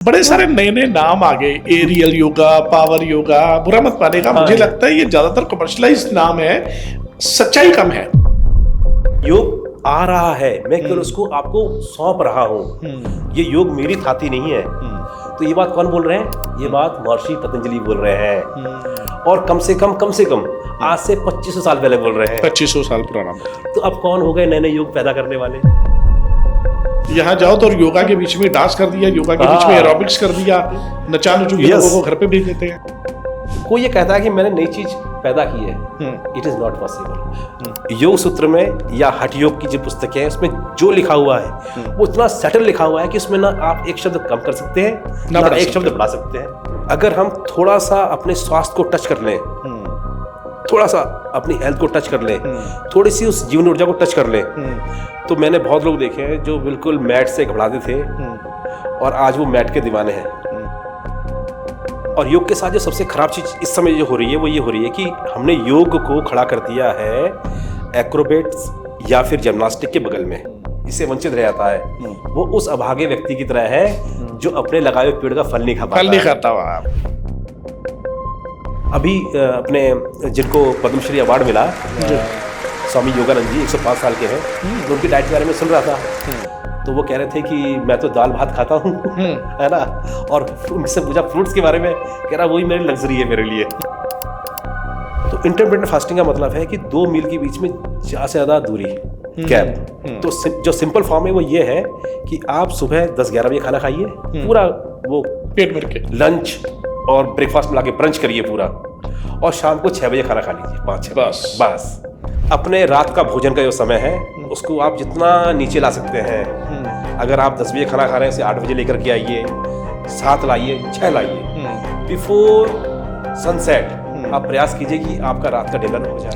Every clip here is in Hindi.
बड़े सारे नए नए नाम आ गए, एरियल योगा, पावर योगा। बुरा मत मानेगा, मुझे लगता है ये ज्यादातर कमर्शलाइज नाम है, सच्चाई कम है। योग आ रहा है, मैं केवल उसको आपको सौंप रहा हूँ। ये योग मेरी थाती नहीं है। तो ये बात कौन बोल रहे हैं? ये बात महर्षि पतंजलि बोल रहे हैं। और कम से कम आज से 2500 साल पहले बोल रहे हैं। 2500 साल पुराना। तो अब कौन हो गए नए नए योग पैदा करने वाले? यहाँ जाओ तो योगा के बीच में डांस कर दिया, योगा के बीच में एरोबिक्स कर दिया, नचा नचू के लोगों को घर पे भेज देते हैं। कोई ये कहता है कि मैंने नई चीज पैदा की है, इट इज नॉट पॉसिबल। योग सूत्र में या हठ योग की जो पुस्तकें हैं उसमें जो लिखा हुआ है वो इतना सेटल लिखा हुआ है कि उसमें ना आप एक शब्द कम कर सकते हैं ना एक शब्द बढ़ा सकते हैं। अगर हम थोड़ा सा अपने स्वास्थ्य को टच कर लें, थोड़ा सा अपनी हेल्थ को टच कर लें, थोड़ी सी उस जीवन ऊर्जा को टच कर लें, तो मैंने बहुत लोग देखे हैं जो बिल्कुल मैट से घबराते थे और आज वो मैट के दीवाने हैं। और योग के साथ जो सबसे खराब चीज इस समय जो हो रही है वो ये हो रही है कि हमने योग को खड़ा कर दिया है एक्रोबेट्स या फिर जिम्नास्टिक के बगल में। इससे वंचित रह जाता है। वो उस अभागे व्यक्ति की तरह है जो अपने लगाए हुए पेड़ का फल नहीं खाता हुआ। अभी अपने जिनको पद्मश्री अवार्ड मिला, स्वामी योगानंद जी 105 साल के हैं, तो उनकी डाइट के बारे में सुन रहा था। तो वो कह रहे थे कि मैं तो दाल भात खाता हूँ, है ना। और उनसे पूछा फ्रूट्स के बारे में, कह रहा वही मेरी लग्जरी है मेरे लिए। तो इंटरमिटेंट फास्टिंग का मतलब है कि 2 मील के बीच में ज़्यादा से ज़्यादा दूरी, गैप। तो जो सिंपल फॉर्म है वो ये है कि आप सुबह 10-11 बजे खाना खाइए, पूरा वो पेट भर के लंच और ब्रेकफास्ट मिला के ब्रंच करिए पूरा, और शाम को 6 बजे खाना खा लीजिए, 5-6 बस। अपने रात का भोजन का जो समय है उसको आप जितना नीचे ला सकते हैं। अगर आप 10 बजे खाना खा रहे हैं, उसे 8 बजे लेकर के आइए, 7 लाइए, 6 लाइए। बिफोर सनसेट आप प्रयास कीजिए कि आपका रात का डिनर हो जाए।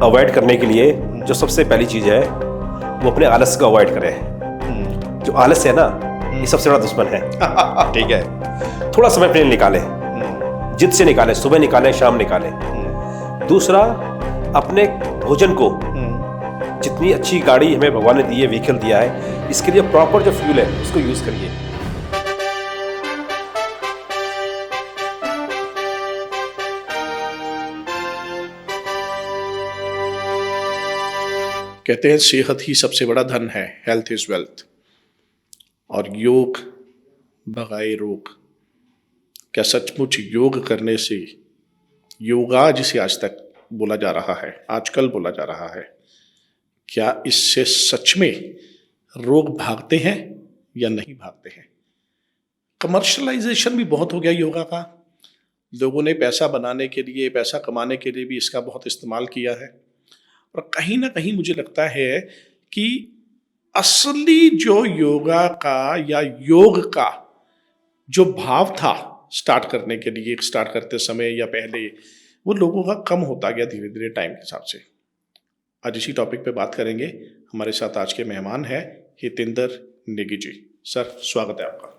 अवॉइड करने के लिए जो सबसे पहली चीज है वो अपने आलस्य को अवॉइड करें। जो आलस्य है ना, ये सबसे बड़ा दुश्मन है। ठीक है, थोड़ा समय अपने निकालें, जिद से निकालें, सुबह निकालें, शाम निकालें। दूसरा, अपने भोजन को, जितनी अच्छी गाड़ी हमें भगवान ने दी है, व्हीकल दिया है, इसके लिए प्रॉपर जो फ्यूल है उसको यूज करिए। कहते हैं सेहत ही सबसे बड़ा धन है, हेल्थ इज वेल्थ। और योग भगाए रोग। क्या सचमुच योग करने से, योगा जिसे आज तक बोला जा रहा है, आजकल बोला जा रहा है, क्या इससे सच में रोग भागते हैं या नहीं भागते हैं? कमर्शलाइजेशन भी बहुत हो गया योगा का। लोगों ने पैसा बनाने के लिए, पैसा कमाने के लिए भी इसका बहुत इस्तेमाल किया है। और कहीं ना कहीं मुझे लगता है कि असली जो योगा का या योग का जो भाव था स्टार्ट करने के लिए, स्टार्ट करते समय या पहले, वो लोगों का कम होता गया धीरे धीरे टाइम के हिसाब से। आज इसी टॉपिक पे बात करेंगे। हमारे साथ आज के मेहमान हैं हितेंद्र नेगी जी। सर, स्वागत है आपका।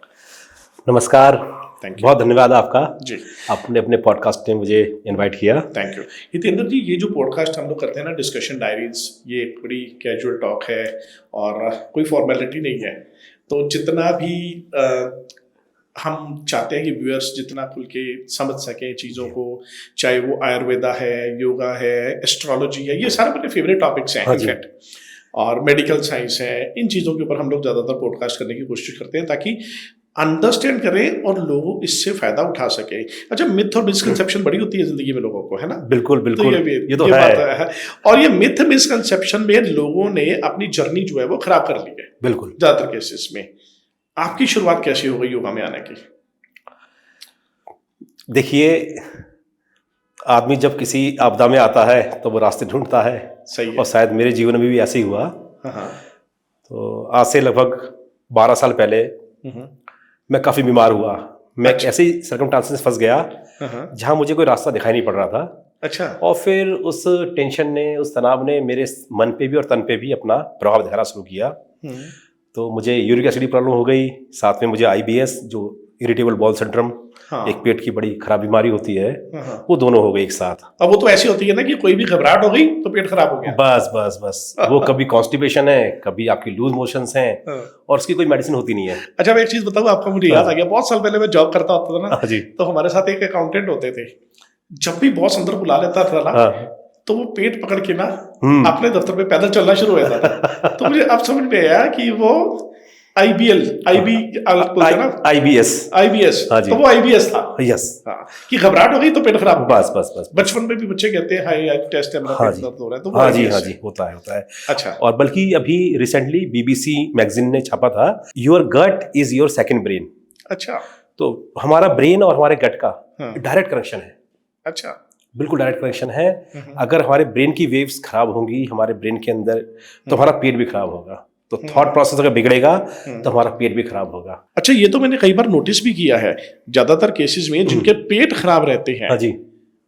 नमस्कार, थैंक यू। बहुत धन्यवाद आपका जी, आपने अपने पॉडकास्ट में मुझे इनवाइट किया। Thank you. हितेंद्र जी, ये जो पॉडकास्ट हम लोग करते हैं ना, डिस्कशन डायरीज, ये एक बड़ी कैजुअल टॉक है और कोई फॉर्मेलिटी नहीं है। तो जितना भी हम चाहते हैं कि व्यूअर्स जितना खुल के समझ सकें चीज़ों को, चाहे वो आयुर्वेदा है, योगा है, एस्ट्रोलॉजी है, ये सारे मेरे फेवरेट टॉपिक्स हैं इनफैक्ट, और मेडिकल साइंस है। इन चीज़ों के ऊपर हम लोग ज़्यादातर पॉडकास्ट करने की कोशिश करते हैं ताकि अंडरस्टैंड करें और लोग इससे फायदा उठा सके। अच्छा, मिथ और मिसकंसेप्शन बड़ी होती है जिंदगी में लोगों को, है ना? बिल्कुल बिल्कुल, ये तो है। और ये मिथ मिसकंसेप्शन में लोगों ने अपनी जर्नी जो है वो खराब कर ली है बिल्कुल ज्यादातर केसेस में। आपकी शुरुआत कैसी हो गई योगा में आने की? देखिए, आदमी जब किसी आपदा में आता है तो वो रास्ते ढूंढता है। सही है। और शायद मेरे जीवन में भी ऐसे ही हुआ। हाँ। तो आज से लगभग 12 साल पहले मैं काफ़ी बीमार हुआ। मैं ऐसे ही सर्कमस्टांसेस फंस गया जहाँ मुझे कोई रास्ता दिखाई नहीं पड़ रहा था। अच्छा। और फिर उस टेंशन ने, उस तनाव ने मेरे मन पे भी और तन पे भी अपना प्रभाव दिखाना शुरू किया। तो मुझे यूरिक एसिड की प्रॉब्लम हो गई, साथ में मुझे IBS जो इरिटेबल बॉल सिंड्रोम, हाँ। एक पेट की बड़ी खराब बीमारी होती है, हाँ। वो दोनों हो गए एक साथ। अब वो तो ऐसी होती है ना कि कोई भी घबराहट हो गई तो पेट खराब हो गया। बस बस बस वो कभी कॉन्स्टिपेशन है, कभी आपकी लूज मोशंस हैं, हाँ। और उसकी कोई मेडिसिन होती नहीं है। अच्छा, मैं एक चीज बताऊँ आपको, मुझे याद आ गया, बहुत साल पहले मैं जॉब करता होता था ना, हाँ जी। तो हमारे साथ एक अकाउंटेंट होते थे। जब भी बॉस अंदर बुला लेता था ना, हाँ। तो वो पेट पकड़ के ना अपने दफ्तर में पैदल चलना शुरू हो जाता था। तो मुझे अब समझ में आया कि वो IBS हाँ जी। तो वो IBS था। यस। हाँ, कि घबराहट हो गई तो पेट खराब हो गया। बस बस बस। बचपन में भी बच्चे कहते हैं हाई टेस्ट है, मेरा हाँ पेट जी। दर्द हो रहा है, तो वो हाँ जी, IBS हाँ है। जी, होता है। अच्छा। और बल्कि अभी रिसेंटली BBC मैगजीन ने छापा था, your gut is your second brain. अच्छा। तो हमारा ब्रेन और हमारे गट का हाँ। डायरेक्ट कनेक्शन है। अच्छा। बिल्कुल डायरेक्ट कनेक्शन है। अगर हमारे ब्रेन की वेव्स खराब होंगी हमारे ब्रेन के अंदर, तो हमारा पेट भी खराब होगा। तो थॉट प्रोसेस अगर बिगड़ेगा तो हमारा पेट भी खराब होगा। अच्छा, ये तो मैंने कई बार नोटिस भी किया है, ज्यादातर केसेस में जिनके पेट खराब रहते हैं, हाँ जी,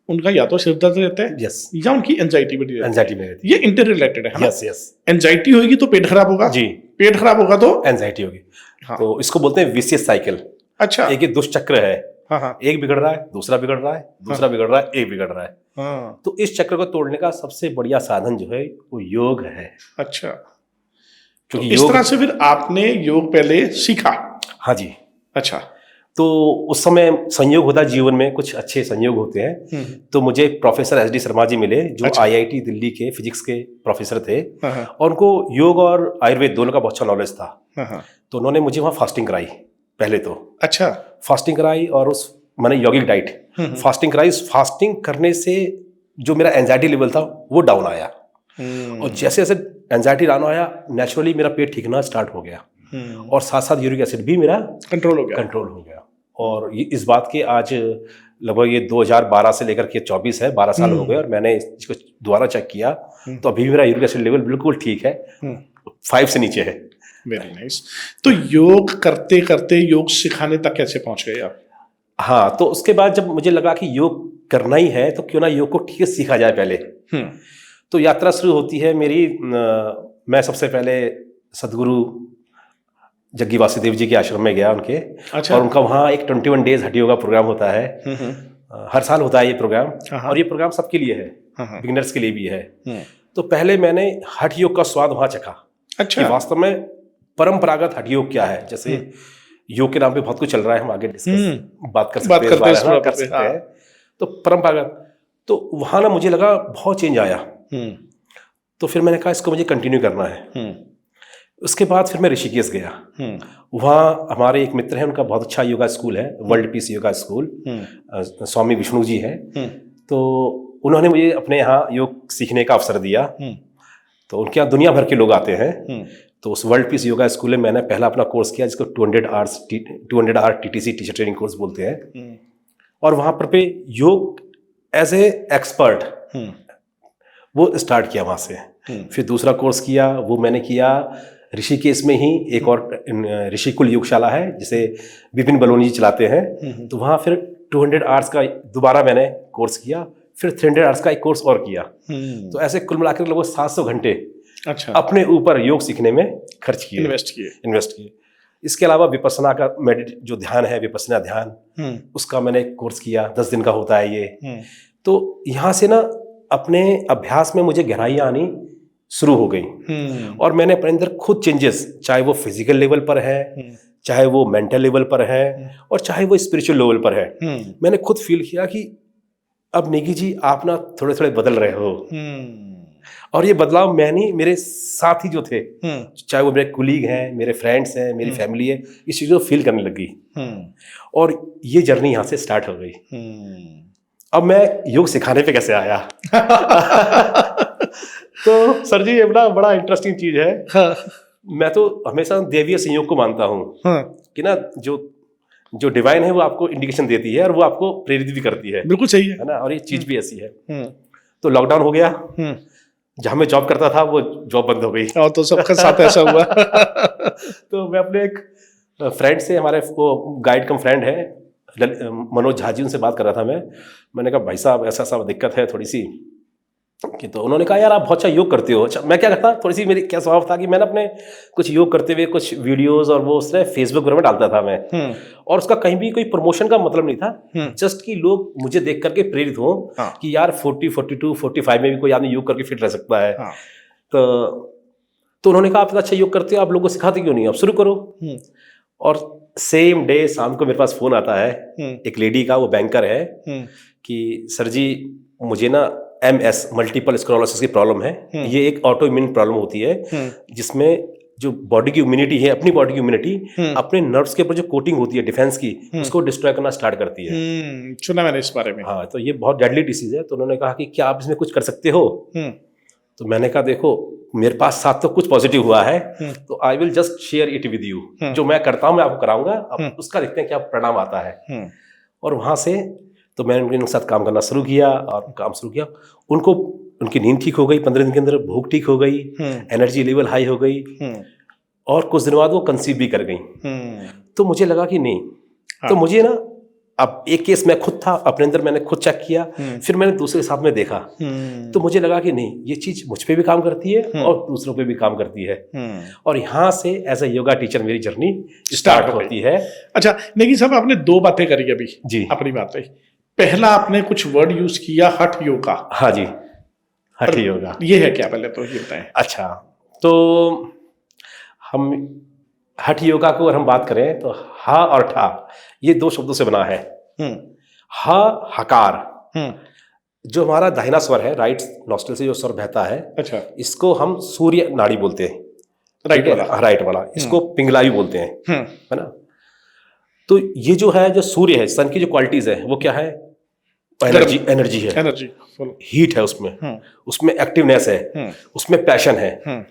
उनका या तो सिर दर्द रहता है, यस, या उनकी एंजाइटी बढ़ी रहती है। एंजाइटी में रहती ये इंटर रिलेटेड है ना? Yes yes. एंजाइटी होगी तो पेट खराब होगा जी, पेट खराब होगा तो एंजाइटी होगी। हाँ। तो इसको बोलते हैं विशियस साइकिल। अच्छा। एक ये दुष्चक्र है। हाँ हाँ। एक बिगड़ रहा है, दूसरा बिगड़ रहा है, दूसरा बिगड़ रहा है, एक बिगड़ रहा है। हाँ। तो इस चक्र को तोड़ने का सबसे बढ़िया साधन जो है वो योग है। अच्छा, तो क्योंकि इस तरह से फिर आपने योग पहले सीखा? हाँ जी। अच्छा। तो उस समय संयोग होता है जीवन में, कुछ अच्छे संयोग होते हैं। तो मुझे प्रोफेसर SD शर्मा जी मिले, जो अच्छा। IIT दिल्ली के फिजिक्स के प्रोफेसर थे, हाँ हाँ। और उनको योग और आयुर्वेद दोनों का बहुत अच्छा नॉलेज था। हाँ हाँ। तो उन्होंने मुझे वहाँ फास्टिंग कराई पहले तो। अच्छा। फास्टिंग कराई और उस मैंने यौगिक डाइट फास्टिंग कराई। फास्टिंग करने से जो मेरा एंजाइटी लेवल था वो डाउन आया, और जैसे जैसे एंजाइटी डाउन आया नेचुरली मेरा पेट ठीकना स्टार्ट हो गया, और साथ साथ यूरिक एसिड भी मेरा कंट्रोल हो गया। और ये इस बात के आज लगभग ये 2012 से लेकर के 24 है, 12 साल हो गए, और मैंने इसको दोबारा चेक किया तो अभी भी मेरा यूरिक एसिड लेवल बिल्कुल ठीक है, 5 से नीचे है। Very nice. तो योग करते करते योग सिखाने तक कैसे पहुंच गए आप? हाँ, तो उसके बाद जब मुझे लगा कि योग करना ही है तो क्यों ना योग को ठीक से सीखा जाए पहले। तो यात्रा शुरू होती है मेरी। मैं सबसे पहले सदगुरु जग्गी वासुदेव जी के आश्रम में गया उनके। अच्छा। और उनका वहाँ एक 21 डेज हठ योगा प्रोग्राम होता है। हर साल होता है ये प्रोग्राम, और ये प्रोग्राम सबके लिए है, बिगिनर्स के लिए भी है। तो पहले मैंने हठ योग का स्वाद वहाँ चखा। अच्छा। कि वास्तव में परंपरागत हठ योग क्या है। जैसे योग के नाम पे बहुत कुछ चल रहा है, हम आगे डिस्कस बात कर सकते हैं। तो परंपरागत, तो वहाँ ना मुझे लगा बहुत चेंज आया। तो फिर मैंने कहा इसको मुझे कंटिन्यू करना है। उसके बाद फिर मैं ऋषिकेश गया। वहाँ हमारे एक मित्र हैं, उनका बहुत अच्छा योगा स्कूल है, वर्ल्ड पीस योगा स्कूल, स्वामी विष्णु जी हैं। तो उन्होंने मुझे अपने यहाँ योग सीखने का अवसर दिया। तो उनके यहाँ दुनिया भर के लोग आते हैं। तो उस वर्ल्ड पीस योगा स्कूल में मैंने पहला अपना कोर्स किया, जिसको 200 hour TTC teacher training course बोलते हैं। और वहाँ पर पे योग एज ए एक्सपर्ट वो स्टार्ट किया वहाँ से। फिर दूसरा कोर्स किया, वो मैंने किया ऋषिकेश में ही। एक और ऋषिकुल योगशाला है जिसे विपिन बलोनी जी चलाते हैं। तो वहाँ फिर 200 आवर्स का दोबारा मैंने कोर्स किया, फिर 300 आवर्स का एक कोर्स और किया। तो ऐसे कुल मिलाकर लगभग 700 घंटे अच्छा अपने ऊपर योग सीखने में खर्च किए, इन्वेस्ट किए। इसके अलावा विपස්සना का जो ध्यान है, विपස්සना ध्यान, उसका मैंने कोर्स किया, 10 दिन का होता है ये। तो यहाँ से ना अपने अभ्यास में मुझे गहराइयाँ आनी शुरू हो गई, और मैंने अपने अंदर खुद चेंजेस, चाहे वो फिजिकल लेवल पर है, चाहे वो मेंटल लेवल पर है, और चाहे वो स्पिरिचुअल लेवल पर है, मैंने खुद फील किया कि अब नेगी जी आप ना थोड़े थोड़े बदल रहे हो। और ये बदलाव मैं नहीं, मेरे साथी जो थे, चाहे वो मेरे कुलीग हैं, मेरे फ्रेंड्स हैं, मेरी फैमिली है, इस चीज़ को फील करने लगी। और ये जर्नी यहाँ से स्टार्ट हो गई। अब मैं योग सिखाने पे कैसे आया? तो सर जी ये बड़ा इंटरेस्टिंग चीज है। हाँ। मैं तो हमेशा देवीय संयोग को मानता हूँ। हाँ। कि ना जो डिवाइन है वो आपको इंडिकेशन देती है और वो आपको प्रेरित भी करती है। बिल्कुल सही है ना, और ये चीज भी ऐसी है। तो लॉकडाउन हो गया, जहाँ मैं जॉब करता था वो जॉब बंद हो गई। और तो सबके साथ ऐसा हुआ। तो मैं अपने एक फ्रेंड से, हमारे वो गाइड कम फ्रेंड है मनोज झा जी, उनसे बात कर रहा था। मैंने कहा भाई साहब ऐसा दिक्कत है थोड़ी सी, कि तो उन्होंने कहा यार आप बहुत अच्छा योग करते हो। अच्छा मैं क्या करता, थोड़ी सी मेरी क्या स्वभाव था कि मैंने अपने कुछ योग करते हुए कुछ वीडियोस और वो उसने फेसबुक वगैरह में डालता था मैं, और उसका कहीं भी कोई प्रमोशन का मतलब नहीं था, जस्ट कि लोग मुझे देख करके प्रेरित हो कि यार 40, 42, 45 में भी कोई आदमी योग करके फिट रह सकता है। तो उन्होंने कहा आप अच्छा योग करते हो, आप लोगों को सिखाते क्यों नहीं, आप शुरू करो। और सेम डे शाम को मेरे पास फोन आता है एक लेडी का, वो बैंकर है, कि सर जी मुझे ना MS मल्टीपल स्क्लेरोसिस की प्रॉब्लम है। ये एक ऑटो इम्यून प्रॉब्लम होती है जिसमें जो बॉडी की इम्यूनिटी है, अपनी बॉडी की इम्यूनिटी अपने नर्व्स के ऊपर जो कोटिंग होती है डिफेंस की, उसको डिस्ट्रॉय करना स्टार्ट करती है। सुना मैंने इस बारे में। हाँ, तो ये बहुत डेडली डिसीज है। तो उन्होंने कहा कि क्या आप इसमें कुछ कर सकते हो? तो मैंने कहा देखो मेरे पास साथ तो कुछ पॉजिटिव हुआ है, तो I will just share it with you. जो मैं करता हूँ मैं आपको कराऊंगा, अब उसका देखते हैं क्या परिणाम आता है। और वहां से तो मैंने उनके साथ काम करना शुरू किया और काम शुरू किया। उनको उनकी नींद ठीक हो गई, 15 दिन के अंदर भूख ठीक हो गई, एनर्जी लेवल हाई हो गई, और कुछ दिन बाद वो कंसीव भी कर गई। तो मुझे लगा कि नहीं, तो मुझे ना अब एक केस मैं खुद था अपने अंदर, मैंने खुद चेक किया, फिर मैंने दूसरे के साथ में देखा, तो मुझे लगा कि नहीं ये चीज मुझ पे भी काम करती है और दूसरों पे भी काम करती है। और यहाँ से एज ए योगा टीचर मेरी जर्नी स्टार्ट होती है। अच्छा नेगी साहब, आपने 2 बातें करी अभी जी अपनी बातें। पहला आपने कुछ वर्ड यूज किया हठ योगा। हाँ जी, हठ योगा ये है क्या, पहले तो ये बताएं। अच्छा, तो हम हठ योगा को अगर हम बात करें तो हा और ठा ये 2 शब्दों से बना है। हा हकार, जो हमारा दाहिना स्वर है, राइट नॉस्ट्रल से जो स्वर बहता है, अच्छा, इसको हम सूर्य नाड़ी बोलते हैं, राइट वाला। राइट वाला इसको पिंगला भी बोलते हैं, है ना। तो ये जो है, जो सूर्य है, सन की जो क्वालिटीज है वो क्या है, एनर्जी है, एनर्जी, हीट है उसमें एक्टिवनेस है, उसमें पैशन है।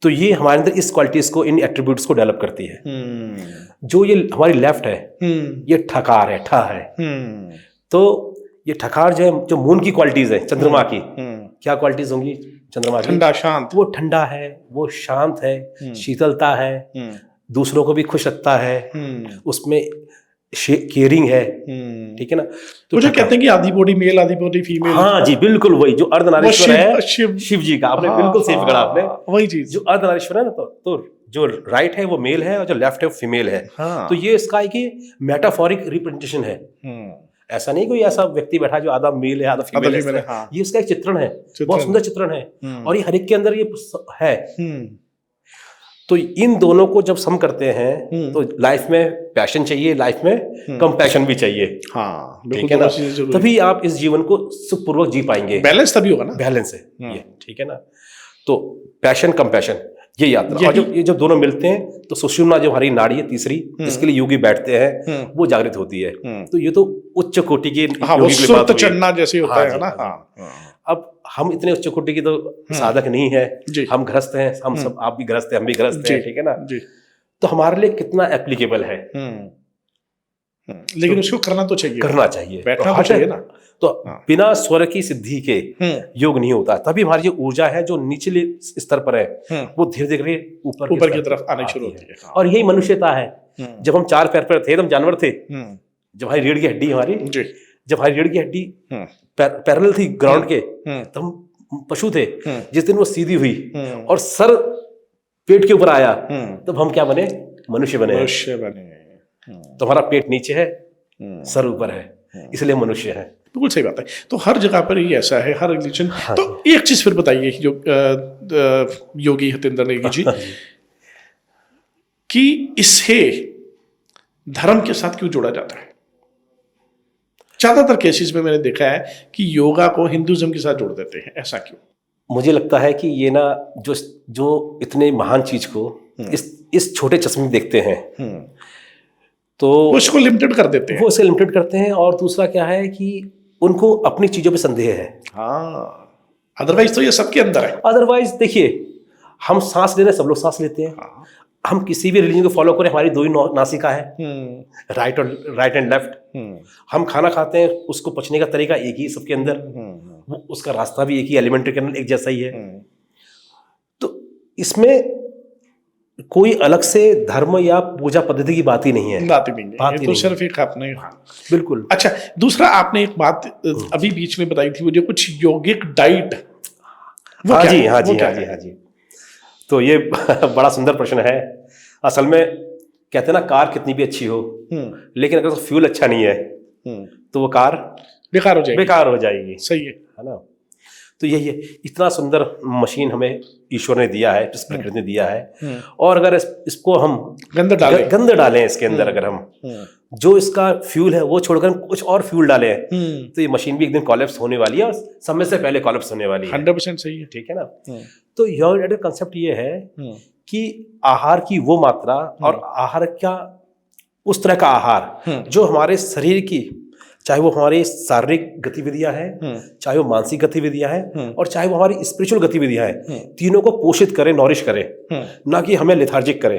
तो ये हमारे अंदर इस क्वालिटीज को, इन एट्रीब्यूट्स को डेवलप करती है। जो ये हमारी लेफ्ट है, ये ठकार है, ठा है। तो ये ठकार जो है, जो मून की क्वालिटीज है, चंद्रमा की क्या क्वालिटीज होंगी चंद्रमा की? ठंडा, शांत। वो ठंडा है, वो शांत है, शीतलता है, दूसरों को भी खुश रखता है, उसमें केयरिंग है, ठीक है ना। तो मुझे कहते हैं कि आधी बॉडी मेल आधी बॉडी फीमेल। हाँ जी, बिल्कुल वही जो अर्धनारीश्वर है, शिव जी का, आपने बिल्कुल सही पकड़ा आपने, वही चीज। जो अर्धनारीश्वर है ना, तो जो राइट है वो मेल है और जो लेफ्ट है वो फीमेल है। तो ये इसका एक मेटाफोरिक रिप्रेजेंटेशन है। ऐसा नहीं कोई ऐसा व्यक्ति बैठा जो आधा मेल है आधा फीमेल है, ये इसका एक चित्रण है, बहुत सुंदर चित्रण है, और ये हर एक के अंदर ये है। तो इन दोनों को जब सम करते हैं तो लाइफ में पैशन चाहिए, लाइफ में कंपैशन भी चाहिए। हाँ, ठीक है ना, तभी आप इस जीवन को सुखपूर्वक जी पाएंगे। बैलेंस तभी होगा ना, बैलेंस है ये, ठीक है ना। तो पैशन कंपैशन ये यात्रा, और जब ये जब दोनों मिलते हैं तो सुषुम्ना जो हमारी नाड़ी है तीसरी, जिसके लिए योगी बैठते हैं, वो जागृत होती है। तो ये तो उच्च कोटि की योगी की बात हुई, चढ़ना जैसे होता है ना। अब हम इतने उच्च कोटि की तो साधक नहीं है, हम गृहस्थ हैं, हम सब, आप भी गृहस्थ हैं, हम भी गृहस्थ हैं, ठीक है ना। तो हमारे लिए कितना एप्लीकेबल है, लेकिन उसको करना तो चाहिए, करना चाहिए, बैठना तो चाहिए ना। तो बिना स्वर की सिद्धि के योग नहीं होता। तभी हमारी जो ऊर्जा है जो निचले स्तर पर है, वो धीरे धीरे ऊपर की तरफ आनी शुरू होती है। और यही मनुष्यता है। जब हम 4 पैर पर थे तो हम जानवर थे। जब हमारी रीढ़ की हड्डी जब हमारी रीढ़ की हड्डी पैरेलल थी ग्राउंड के, तो हम पशु थे। जिस दिन वो सीधी हुई और सर पेट के ऊपर आया, तब हम क्या बने, मनुष्य बने। तो हमारा पेट नीचे है, सर ऊपर है, इसलिए मनुष्य है। बिल्कुल सही बात है। तो हर जगह पर ही ऐसा है, हर रिलीजन। तो एक चीज फिर बताइए जो योगी हतेंद्र नेगी जी, कि इसे धर्म के साथ क्यों जोड़ा जाता है? ज्यादातर केसेस में मैंने देखा है कि योगा को हिंदुइज्म के साथ जोड़ देते हैं, ऐसा क्यों? मुझे लगता है कि ये ना जो इतने महान चीज को इस छोटे चश्मे में देखते हैं, तो उसको लिमिटेड कर देते हैं, वो उसे लिमिटेड करते हैं। और दूसरा क्या है कि उनको अपनी चीजों पे संदेह है। हाँ, अदरवाइज तो ये सबके अंदर है। अदरवाइज देखिए, हम सांस ले रहे हैं, सब लोग सांस लेते हैं। हम किसी भी रिलीजन को फॉलो करें, हमारी 2 ही नासिका है, राइट एंड लेफ्ट। हम खाना खाते हैं, उसको पचने का तरीका एक ही सबके अंदर, उसका रास्ता भी एक ही, एलिमेंट्री कैनल एक जैसा ही है। तो इसमें कोई अलग से धर्म या पूजा पद्धति की बात ही नहीं है, बात ही नहीं है, ये तो सिर्फ एक आपने। बिल्कुल। अच्छा, दूसरा आपने एक बात अभी बीच में बताई थी, वो जो कुछ योगिक डाइट वो हाँ क्या जी, है? हाँ जी, वो क्या हाँ जी, है? हाँ जी। तो ये बड़ा सुंदर प्रश्न है। असल में कहते हैं ना, कार कितनी भी अच्छी हो, लेकिन अगर उसका फ्यूल अच्छा नहीं है तो वो कार बेकार हो जाएगी। बेकार हो जाएगी, सही है। है ना। तो यही है, इतना सुंदर मशीन हमें ईश्वर ने दिया है, इस प्रकृति ने दिया है, और अगर इसको हम गंद डालें। गंद डालें इसके अंदर, अगर हम जो इसका फ्यूल है वो छोड़कर हम कुछ और फ्यूल डालें, तो ये मशीन भी एक दिन कोलैप्स होने वाली है, और समय से पहले कोलैप्स होने वाली है। 100% सही है। ठीक है ना। तो योर एडर कंसेप्ट ये है कि आहार की वो मात्रा और आहार का उस तरह का आहार जो हमारे शरीर की, चाहे वो हमारी शारीरिक गतिविधियां हैं, चाहे वो मानसिक गतिविधियां हैं, और चाहे वो हमारी स्पिरिचुअल गतिविधियां हैं, तीनों को पोषित करे, नॉरिश करे, ना कि हमें लेथार्जिक करे।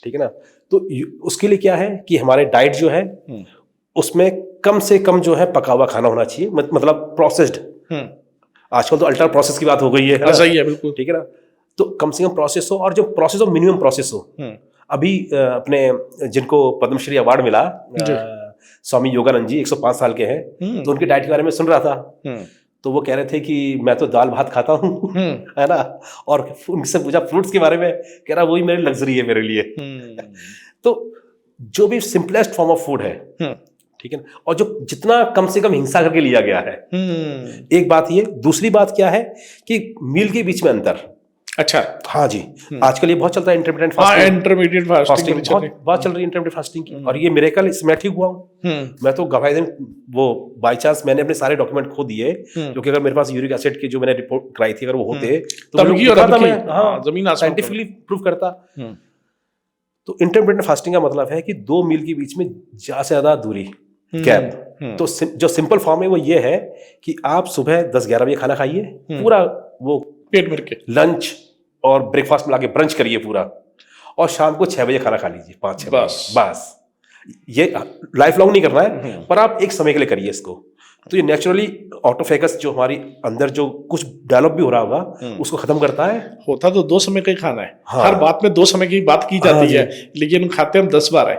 ठीक है ना। तो उसके लिए क्या है कि हमारे डाइट जो है उसमें कम से कम जो है पका हुआ खाना होना चाहिए, मतलब प्रोसेस्ड। आजकल तो अल्ट्रा प्रोसेस की बात हो गई है। सही है, बिल्कुल। ठीक है ना। तो कम से कम प्रोसेस हो, और जो प्रोसेस हो मिनिमम प्रोसेस हो। अभी अपने जिनको पद्मश्री अवार्ड मिला, स्वामी योगानंद जी 105 साल के हैं, तो उनकी डाइट के बारे में सुन रहा था, तो वो कह रहे थे कि मैं तो दाल भात खाता हूँ, है ना, और उनसे पूछा फ्रूट्स के बारे में, कह रहा वही मेरी लग्जरी है मेरे लिए। तो जो भी सिंपलेस्ट फॉर्म ऑफ फूड है, ठीक है ना, और जो जितना कम से कम हिंसा करके लिया गया है, एक बात ये। दूसरी बात क्या है कि मील के बीच में अंतर। अच्छा। हाँ जी, आजकल ये बहुत चलता है इंटरमिटेंट फास्टिंग। इंटरमीडिएट फास्टिंग बहुत चल रही है इंटरमिटेंट फास्टिंग की, और ये मिरेकल, इसमें ठीक हुआ हूँ मैं तो गवाही दिन। वो बाय चांस मैंने अपने सारे डॉक्यूमेंट खो दिए, क्योंकि अगर मेरे पास यूरिक एसिड की जो मैंने रिपोर्ट कराई थी अगर वो होते तो जमीन साइंटिफिकली प्रूव करता। तो इंटरमिटेंट फास्टिंग का मतलब है कि 2 मील के बीच में ज्यादा से ज्यादा दूरी, गैप। तो जो सिंपल फॉर्म है वो ये है कि आप सुबह 10-11 बजे खाना खाइए, पूरा वो पेट भर के, लंच और ब्रेकफास्ट मिला के ब्रंच करिए पूरा, और शाम को 6 बजे खाना खा लीजिए, 5-6 बस। ये लाइफ लॉन्ग नहीं करना है, पर आप एक समय के लिए करिए इसको। तो ये नेचुरली ऑटोफेगस जो हमारी अंदर जो कुछ डेवलप भी हो रहा होगा उसको खत्म करता है। होता तो 2 समय का ही खाना है। हाँ। हर बात में 2 समय की बात की जाती है, लेकिन खाते हम 10 बार है।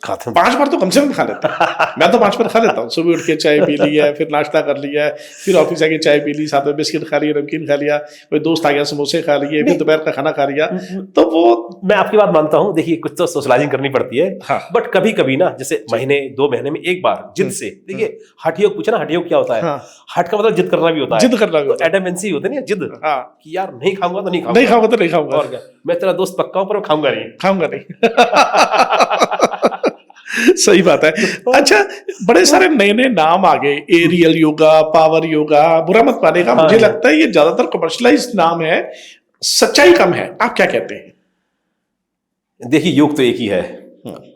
खाते हम 5 बार तो कम से कम खा लेते हैं। मैं तो 5 बार खा लेता हूँ। सुबह उठ के चाय पी ली है, फिर नाश्ता कर लिया है, फिर ऑफिस आके चाय पी ली, साथ में बिस्किट खा लिया, नमकीन खा लिया, कोई दोस्त आ गया समोसे खा लिए, फिर दोपहर का खाना खा लिया। तो वो मैं आपकी बात मानता हूँ। देखिए, कुछ तो सोशलाइजिंग करनी पड़ती है, बट कभी कभी ना, जैसे महीने 2 महीने में एक बार जिद से। देखिए, हठ योग पूछा ना, हठ योग क्या होता है? हट का मतलब जिद करना भी होता है। जिद करना भी होता है, एडमेंसी होते हैं ना, जिद। कि यार नहीं खाऊंगा तो नहीं खाऊंगा, नहीं खाऊंगा तो नहीं खाऊंगा, और क्या, मैं तेरा दोस्त पक्का हूं पर खाऊंगा नहीं। सही बात है। अच्छा, बड़े सारे नए नए नाम आ गए, एरियल योगा, पावर योगा। बुरा मत मानेगा, मुझे लगता है ये ज्यादातर कमर्शलाइज्ड नाम है, सच्चाई कम है। आप क्या कहते हैं? देखिए, योग तो एक ही है,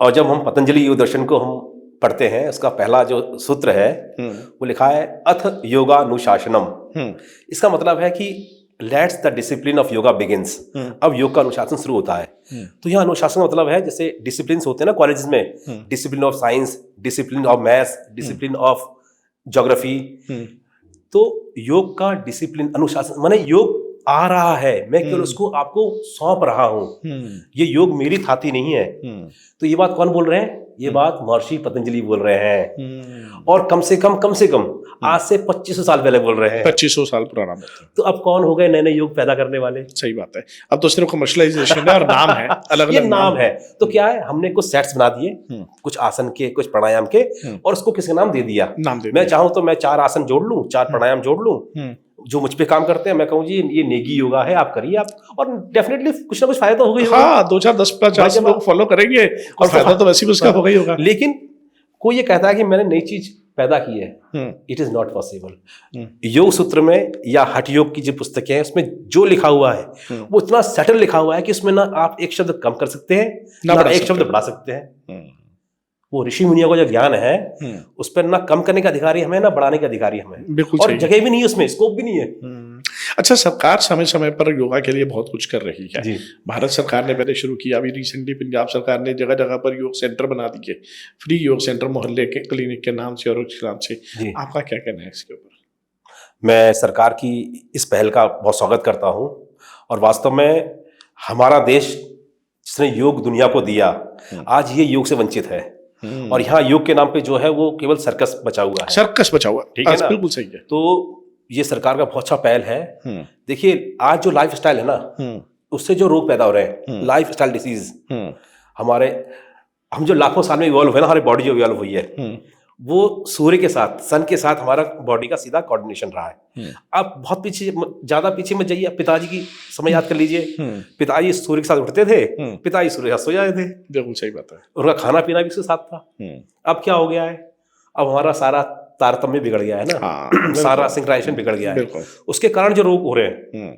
और जब हम पतंजलि योग दर्शन को हम पढ़ते हैं, उसका पहला जो सूत्र है वो लिखा है अथ योगानुशासनम। इसका मतलब है कि let's the discipline of yoga begins. अब योग का अनुशासन शुरू होता है। तो यह अनुशासन मतलब है, जैसे डिसिप्लिन होते हैं ना कॉलेज में, discipline of science, discipline of maths, discipline of geography. तो योग का डिसिप्लिन, अनुशासन माने योग आ रहा है, मैं केवल उसको आपको सौंप रहा हूं। ये योग मेरी थाती नहीं है। तो ये बात कौन बोल रहे हैं? ये बात महर्षि पतंजलि बोल रहे हैं, और कम से कम आज से 2500 साल पहले बोल रहे हैं। 2500 साल पुराना। तो अब कौन हो गए नए नए योग पैदा करने वाले? सही बात है। अब तो सिर्फ कमर्शलाइजेशन है और नाम है, अलग ये अलग नाम है। तो क्या है, हमने कुछ सेट्स बना दिए, कुछ आसन के, कुछ प्राणायाम के, और उसको किसी नाम दे दिया। मैं चाहूं तो मैं 4 आसन जोड़ लूं, 4 प्राणायाम जोड़ लूं, जो मुझ पे काम करते हैं। मैं कहूँ जी ये नेगी योगा है, आप करिए आप, और डेफिनेटली कुछ ना कुछ फायदा होगा ही। हाँ, 2-4-10-50 लोग फॉलो करेंगे और फायदा तो वैसे भी उसका होगा ही होगा। लेकिन कोई ये कहता है कि मैंने नई चीज पैदा की है, इट इज नॉट पॉसिबल। योग सूत्र में या हठ योग की जो पुस्तकें हैं उसमें जो लिखा हुआ है वो इतना सेटल लिखा हुआ है कि उसमें ना आप एक शब्द कम कर सकते हैं, ना एक शब्द बढ़ा सकते हैं। वो ऋषि मुनियों का जो ज्ञान है उस पर ना कम करने का अधिकारी हमें, ना बढ़ाने का अधिकारी हमें, बिल्कुल। और जगह भी नहीं है उसमें, स्कोप भी नहीं है। अच्छा, सरकार समय समय पर योगा के लिए बहुत कुछ कर रही है। भारत सरकार ने पहले शुरू किया, अभी रिसेंटली पंजाब सरकार ने जगह जगह पर योग सेंटर बना दिए, फ्री योग सेंटर मोहल्ले के क्लिनिक के नाम से और उसके नाम से। आपका क्या कहना है इसके ऊपर? मैं सरकार की इस पहल का बहुत स्वागत करता हूँ, और वास्तव में हमारा देश जिसने योग दुनिया को दिया, आज ये योग से वंचित है, और यहाँ योग के नाम पे जो है वो केवल सर्कस बचा हुआ है। सर्कस बचा हुआ, ठीक है ना? बिल्कुल सही है। तो ये सरकार का बहुत अच्छा पहल है। देखिए आज जो लाइफ स्टाइल है ना, उससे जो रोग पैदा हो रहे हैं, लाइफ स्टाइल डिसीज, हमारे हम जो लाखों साल में इवॉल्व हुए ना, हमारी बॉडी जो इवॉल्व हुई है, वो सूर्य के साथ, सन के साथ हमारा बॉडी का सीधा कोऑर्डिनेशन रहा है। आप बहुत पीछे, ज्यादा पीछे मत जाइए, पिताजी की समय याद कर लीजिए। पिताजी सूर्य के साथ उठते थे, पिताजी सूर्य के साथ सो जाते थे। बिल्कुल सही बात है। उनका खाना पीना भी उसके साथ था। अब क्या हो गया है, अब हमारा सारा तारतम्य बिगड़ गया है ना। हाँ, सारा सिंक्राइजेशन बिगड़ गया है। बिल्कुल। उसके कारण जो रोग हो रहे हैं,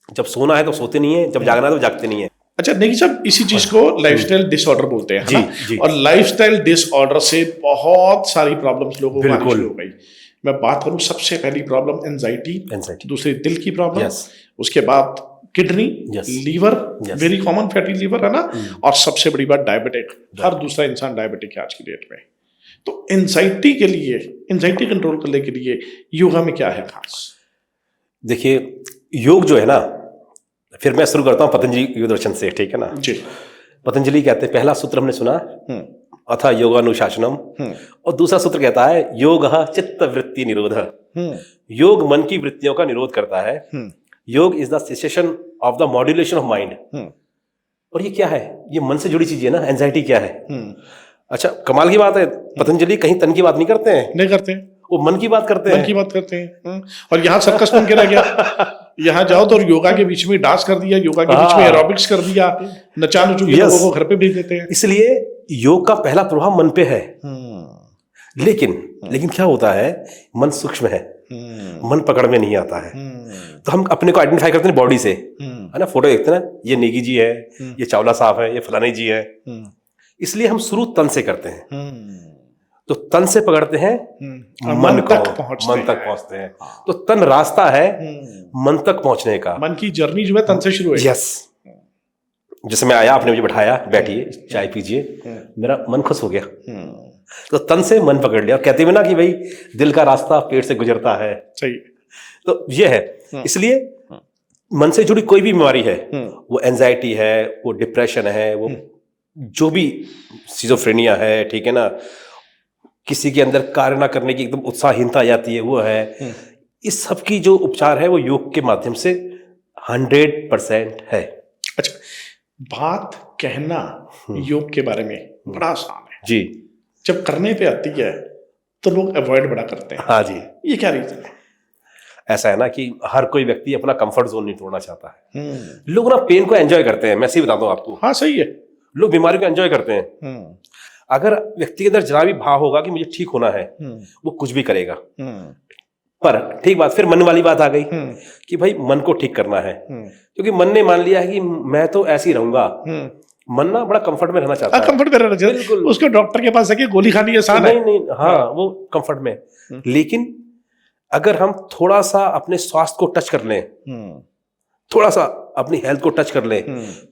जब सोना है तो सोते नहीं है, जब जागना है तो जागते नहीं है। अच्छा नेगी साहब, इसी चीज को लाइफस्टाइल डिसऑर्डर बोलते हैं, है ना? जी। और लाइफस्टाइल डिसऑर्डर से बहुत सारी प्रॉब्लम्स लोगों को आनी शुरू हो गई। मैं बात करूं, सबसे पहली प्रॉब्लम एंजाइटी, दूसरी दिल की प्रॉब्लम, उसके बाद kidney, liver, very common fatty liver, है ना? और सबसे बड़ी बात डायबिटिक। हर दूसरा इंसान डायबिटिक है आज की डेट में। तो एंजाइटी के लिए, एंजाइटी कंट्रोल करने के लिए योगा में क्या है खास? देखिए योग जो है ना, फिर मैं शुरू करता हूँ पतंजलि योग दर्शन से, ठीक है ना जी। पतंजलि कहते हैं, पहला सूत्र हमने सुना, अथ योगानुशासनम, और दूसरा सूत्र कहता है योग चित्त वृत्ति निरोध। योग मन की वृत्तियों का निरोध करता है। योग is the cessation of the modulation of mind. और ये क्या है, ये मन से जुड़ी चीज है ना। एंजाइटी क्या है? अच्छा कमाल की बात है, पतंजलि कहीं तन की बात नहीं करते हैं, नहीं करते हैं, वो मन की बात करते हैं। मन की बात करते हैं। और यहाँ सर्कस बन के रह गया। यहाँ जाओ तो योगा के बीच में डांस कर दिया, योगा के बीच में एरोबिक्स कर दिया, नचा नुचू के लोगों को घर पे भेज देते हैं। इसलिए योग का पहला प्रभाव मन पे है। लेकिन क्या होता है, मन सूक्ष्म है, मन पकड़ में नहीं आता है। तो हम अपने को आइडेंटिफाई करते हैं बॉडी से, है ना। फोटो देखते हैं ना, ये नेगी जी है, ये चावला साहब है, ये फलानी जी है। इसलिए हम शुरू तन से करते हैं। तो तन से पकड़ते हैं, मन तक पहुंचते हैं। तो तन रास्ता है मन तक पहुंचने का। मन की जर्नी जो है तन से शुरू है। यस। जैसे मैं आया, आपने मुझे बैठाया, बैठिए चाय पीजिए, मेरा मन खुश हो गया। तो तन से मन पकड़ लिया। और कहते हैं ना कि भाई दिल का रास्ता पेट से गुजरता है। सही। तो ये है। इसलिए मन से जुड़ी कोई भी बीमारी है, वो एंजाइटी है, वो डिप्रेशन है, वो जो भी सिजोफ्रेनिया है, ठीक है ना, किसी के अंदर कार्य ना करने की एकदम उत्साहहीनता आ जाती है, वो है। इस सब की जो उपचार है वो योग के माध्यम से 100% है। अच्छा, बात कहना योग के बारे में बड़ा आसान है जी, जब करने पे आती है तो लोग अवॉइड बड़ा करते हैं। हाँ जी। ये क्या रीजन है? ऐसा है ना कि हर कोई व्यक्ति अपना कंफर्ट जोन नहीं तोड़ना चाहता है। लोग ना पेन को एंजॉय करते हैं। मैं सही बताता हूँ आपको। हाँ सही है। लोग बीमारी को एंजॉय करते हैं। अगर व्यक्ति के अंदर जरा भी भाव होगा कि मुझे ठीक होना है, वो कुछ भी करेगा। पर ठीक बात, फिर मन वाली बात आ गई कि भाई मन को ठीक करना है, क्योंकि मन ने मान लिया है कि मैं तो ऐसे ही रहूंगा। मन ना बड़ा कंफर्ट में रहना चाहता है। कंफर्ट में रहना चाहता है। उसको डॉक्टर के पास जाके गोली खानी आसान है। नहीं, हाँ वो कंफर्ट में। लेकिन अगर हम थोड़ा सा अपने स्वास्थ्य को टच कर लें, थोड़ा सा अपनी हेल्थ को टच कर लें,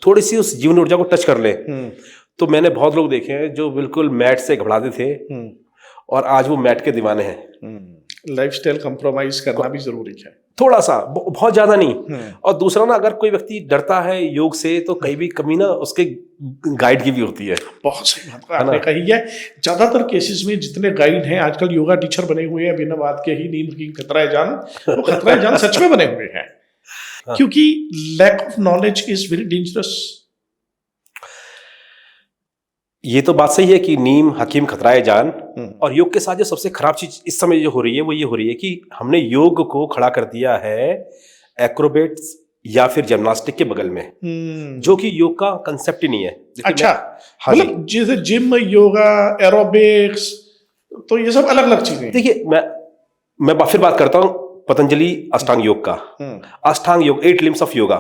थोड़ी सी उस जीवन ऊर्जा को टच कर लें, तो मैंने बहुत लोग देखे हैं जो बिल्कुल मैट से घबराते थे और आज वो मैट के दीवाने हैं। लाइफस्टाइल कंप्रोमाइज करना भी जरूरी है, थोड़ा सा, बहुत ज्यादा नहीं। और दूसरा ना, अगर कोई व्यक्ति डरता है योग से तो कहीं भी कमी ना उसके गाइड की भी होती है। बहुत सही बात आपने कही है। ज्यादातर केसेस में जितने गाइड हैं आजकल योगा टीचर बने हुए हैं, बिना बात के ही नीम हकीम खतरा है जान, वो खतरा है जान सच में बने हुए हैं। क्योंकि lack of knowledge is very dangerous. ये तो बात सही है कि नीम हकीम खतराए जान। और योग के साथ जो सबसे खराब चीज इस समय जो हो रही है वो ये हो रही है कि हमने योग को खड़ा कर दिया है एक्रोबेट्स या फिर जिम्नास्टिक के बगल में, जो कि योग का कंसेप्ट ही नहीं है। अच्छा, मतलब जैसे जिम, योगा, एरोबिक्स, तो ये सब अलग अलग चीजें। देखिए मैं फिर बात करता हूँ पतंजलि अष्टांग योग का। अष्टांग योग 8 लिम्स ऑफ योगा,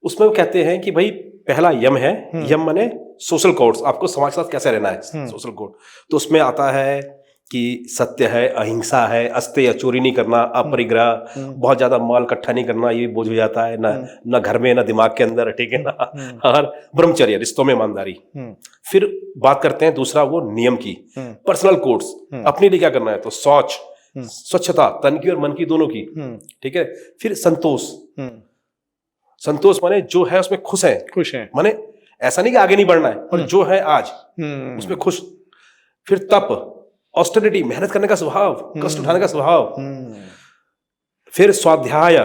उसमें वो कहते हैं कि भाई पहला यम है। यम माने सोशल कोड्स, आपको समाज के साथ कैसे रहना है, सोशल कोड। तो उसमें आता है कि सत्य है, अहिंसा है, अस्तेय, चोरी नहीं करना, अपरिग्रह, बहुत ज्यादा माल इकट्ठा नहीं करना, ये बोझ हो जाता है ना घर में ना दिमाग के अंदर, ठीक है ना। और ब्रह्मचर्य, रिश्तों में ईमानदारी। फिर बात करते हैं दूसरा वो नियम की, पर्सनल कोड्स, अपने लिए क्या करना है, तो शौच, स्वच्छता, तन की और मन की दोनों की, ठीक है। फिर संतोष, संतोष माने जो है उसमें खुश है, माने ऐसा नहीं कि आगे नहीं बढ़ना है, पर जो है आज उसमें खुश। फिर तप, ऑस्टेरिटी, मेहनत करने का स्वभाव, कष्ट उठाने का स्वभाव। फिर स्वाध्याय,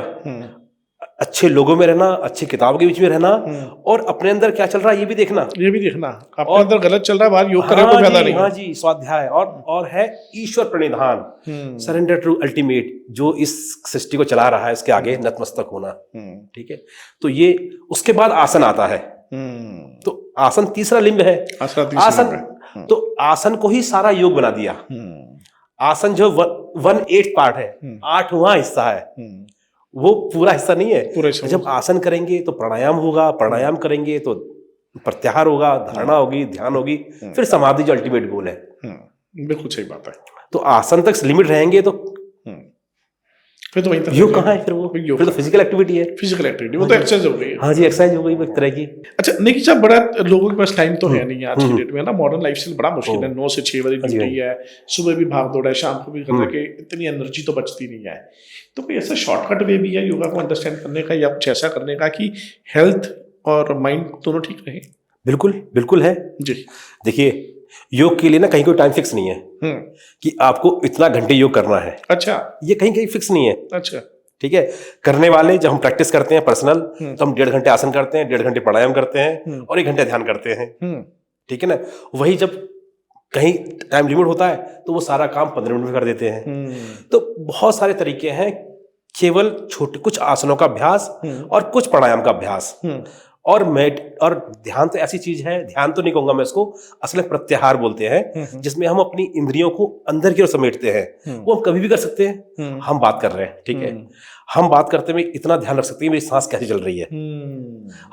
अच्छे लोगों में रहना, अच्छी किताबों के बीच में रहना, और अपने अंदर क्या चल रहा है ये भी देखना। अपने अंदर गलत चल रहा है, बाहर योग करने को फायदा नहीं। हाँ जी, स्वाध्याय। और है ईश्वर प्रणिधान, सरेंडर टू अल्टीमेट, जो इस सृष्टि को चला रहा है इसके आगे नतमस्तक होना। ठीक है, तो ये उसके बाद आसन आता है। तो आसन तीसरा लिंब है। आसन तो आसन को ही सारा योग बना दिया। आसन जो 1/8 पार्ट है, 8वां हिस्सा है, वो पूरा हिस्सा नहीं है। जब आसन करेंगे तो प्राणायाम होगा, प्राणायाम करेंगे तो प्रत्याहार होगा, धारणा होगी, ध्यान होगी, फिर समाधि जो अल्टीमेट गोल है। बिल्कुल सही बात है। तो आसन तक लिमिट रहेंगे तो फिर तो वहीं तक योग कहाँ है? फिर तो फिजिकल एक्टिविटी है। फिजिकल एक्टिविटी वो तो एक्सरसाइज हो गई। हाँ जी, एक्सरसाइज हो गई एक तरह की। अच्छा निकी साहब, बड़ा लोगों के पास टाइम तो है नहीं आज की डेट में ना, मॉडर्न लाइफस्टाइल बड़ा मुश्किल है। 9 से 6 बजे ड्यूटी है, सुबह भी भाग दौड़ है, शाम को भी करने के इतनी एनर्जी तो बचती नहीं है। तो कोई ऐसा शॉर्टकट वे भी है योगा को अंडरस्टैंड करने का, या कुछ ऐसा करने का कि हेल्थ और माइंड दोनों ठीक रहे? बिल्कुल बिल्कुल है जी। देखिए, योग के लिए ना कहीं कोई टाइम फिक्स नहीं है कि आपको इतना घंटे योग करना है। अच्छा, ये कहीं कहीं फिक्स नहीं है। अच्छा, ठीक है। करने वाले जब हम प्रैक्टिस करते हैं पर्सनल, तो हम 1.5 घंटे आसन करते हैं, 1.5 घंटे प्राणायाम करते हैं, और 1 घंटे ध्यान करते हैं। ठीक है ना। वही जब कहीं टाइम लिमिट होता है तो वो सारा काम 15 मिनट में कर देते हैं। तो बहुत सारे तरीके हैं, केवल छोटे कुछ आसनों का अभ्यास और कुछ प्राणायाम का अभ्यास, और ध्यान तो ऐसी चीज है, ध्यान तो नहीं कहूंगा मैं इसको, असल में प्रत्याहार बोलते हैं, जिसमें हम अपनी इंद्रियों को अंदर की ओर समेटते हैं। वो हम कभी भी कर सकते हैं। हम बात कर रहे हैं, ठीक है, हम बात करते हुए इतना ध्यान रख सकते हैं मेरी सांस कैसे चल रही है।